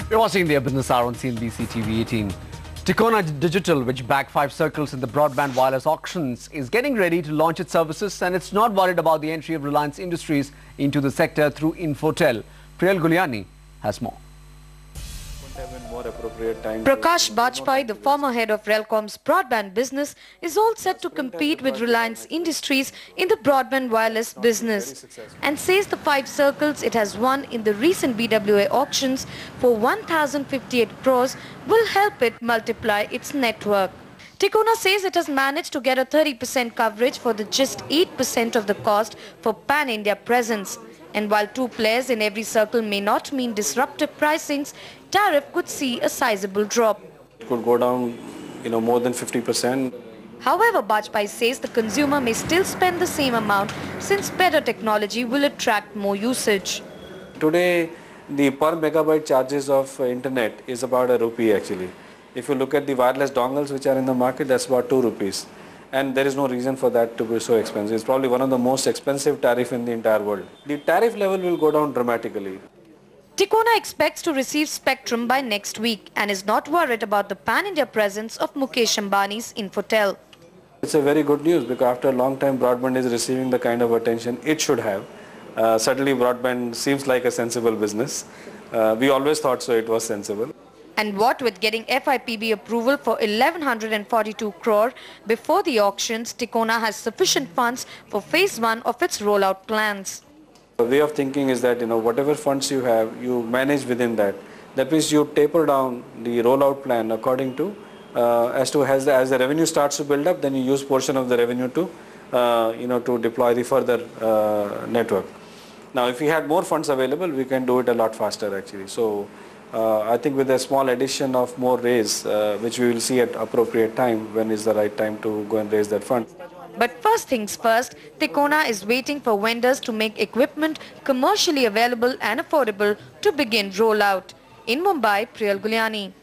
You're watching the Business Hour on CNBC TV 18. Tikona Digital, which backed 5 circles in the broadband wireless auctions, is getting ready to launch its services, and it's not worried about the entry of Reliance Industries into the sector through Infotel. Priyal Guliani has more. Prakash Bajpai, the former head of Relcom's broadband business, is all set to compete with Reliance Industries in the broadband wireless business, and says the 5 circles it has won in the recent BWA auctions for 1,058 crores will help it multiply its network. Tikona says it has managed to get a 30% coverage for the just 8% of the cost for pan-India presence. And while 2 players in every circle may not mean disruptive pricings, tariff could see a sizable drop. It could go down, more than 50%. However, Bajpai says the consumer may still spend the same amount since better technology will attract more usage. Today, the per megabyte charges of internet is about ₹1 actually. If you look at the wireless dongles which are in the market, that's about ₹2. And there is no reason for that to be so expensive. It's probably one of the most expensive tariff in the entire world. The tariff level will go down dramatically. Tikona expects to receive spectrum by next week and is not worried about the pan-India presence of Mukesh Ambani's Infotel. It's a very good news because after a long time broadband is receiving the kind of attention it should have. Certainly broadband seems like a sensible business. We always thought so it was sensible. And what with getting FIPB approval for 1,142 crore before the auctions, Tikona has sufficient funds for phase 1 of its rollout plans. The way of thinking is that, whatever funds you have, you manage within that. That means you taper down the rollout plan according to, as the revenue starts to build up, then you use portion of the revenue to, to deploy the further network. Now, if we had more funds available, we can do it a lot faster actually. So, I think with a small addition of more raise, which we will see at appropriate time, when is the right time to go and raise that fund. But first things first, Tikona is waiting for vendors to make equipment commercially available and affordable to begin rollout. In Mumbai, Priyal Guliani.